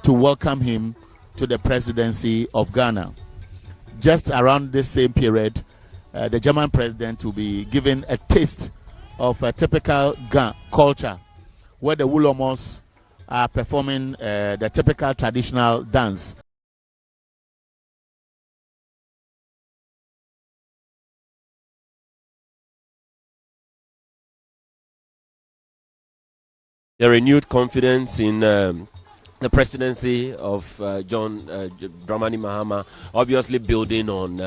to welcome him to the presidency of Ghana. Just around this same period, the German president will be given a taste of a typical Ghana culture, where the Wulomos are performing the typical traditional dance. The renewed confidence in the presidency of H.E.John Dramani Mahama, obviously building on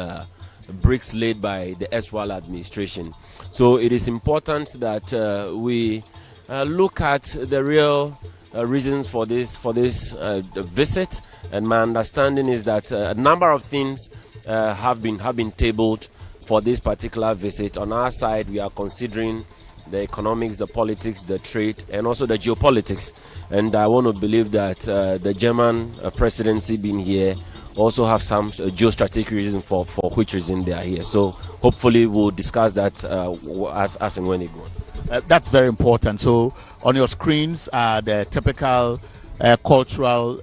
bricks laid by the erstwhile administration. So it is important that we look at the real reasons for this visit, and my understanding is that a number of things have been tabled for this particular visit. On our side, we are considering the economics, the politics, the trade, and also the geopolitics. And I want to believe that the German presidency being here also have some geostrategic reason for which reason they are here. So hopefully we'll discuss that as and when it goes. That's very important. So on your screens are the typical cultural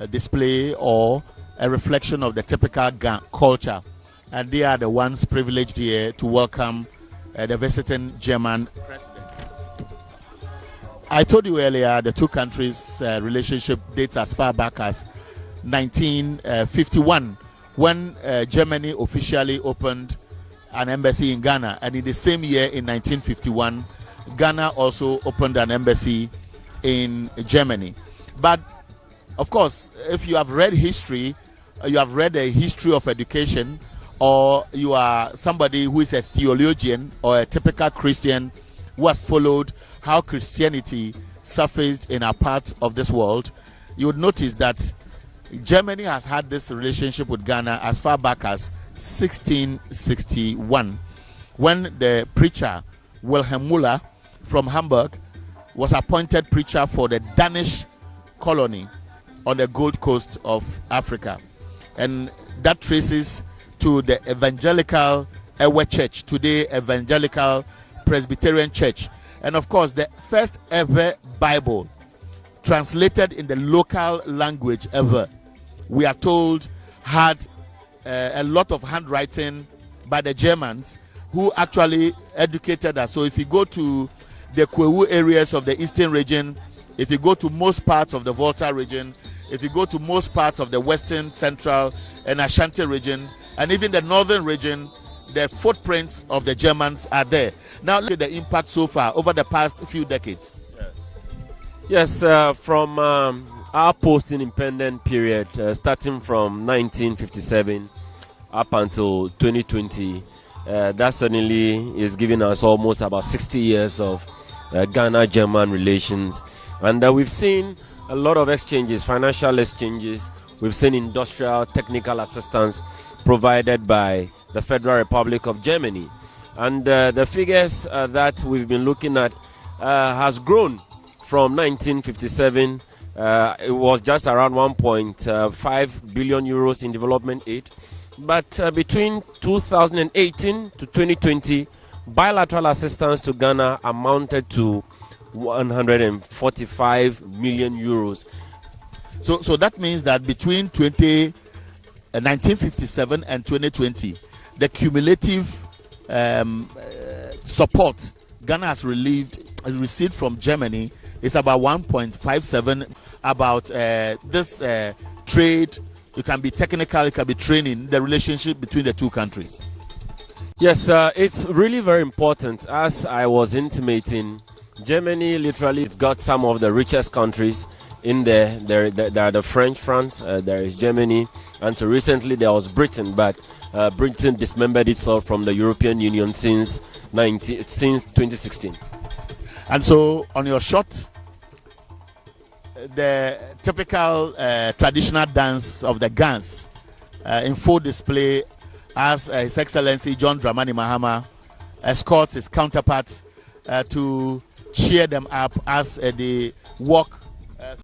display or a reflection of the typical Ghana culture. And they are the ones privileged here to welcome the visiting German president. I told you earlier the two countries' relationship dates as far back as 1951, when Germany officially opened an embassy in Ghana, and in the same year in 1951, Ghana also opened an embassy in Germany. But of course, if you have read history, you have read the history of education, or you are somebody who is a theologian or a typical Christian who has followed how Christianity surfaced in a part of this world, you would notice that Germany has had this relationship with Ghana as far back as 1661, when the preacher Wilhelm Müller from Hamburg was appointed preacher for the Danish colony on the Gold Coast of Africa. And that traces to the evangelical Ewe Church, today Evangelical Presbyterian Church. And of course, the first ever Bible translated in the local language ever, we are told, had a lot of handwriting by the Germans who actually educated us. So if you go to the Kwewu areas of the eastern region, if you go to most parts of the Volta region, if you go to most parts of the western, central, and Ashanti region, and even the northern region, the footprints of the Germans are there. Now look at the impact so far over the past few decades. Yes, from our post-independent period, starting from 1957 up until 2020, that certainly is giving us almost about 60 years of Ghana-German relations. And we've seen a lot of exchanges, financial exchanges. We've seen industrial, technical assistance provided by the Federal Republic of Germany. And the figures that we've been looking at has grown from 1957. It was just around 1.5 billion euros in development aid. But between 2018 to 2020, bilateral assistance to Ghana amounted to 145 million euros. So that means that between 1957 and 2020, the cumulative support Ghana has received from Germany is about 1.57. About this trade, it can be technical, it can be training, the relationship between the two countries. Yes, it's really very important. As I was intimating, Germany literally has got some of the richest countries in there. There are the French, France, there is Germany, and so recently there was Britain, but Britain dismembered itself from the European Union since 2016. And so on your shot, the typical traditional dance of the Gans in full display as His Excellency H.E.John Dramani Mahama escorts his counterpart to cheer them up as they walk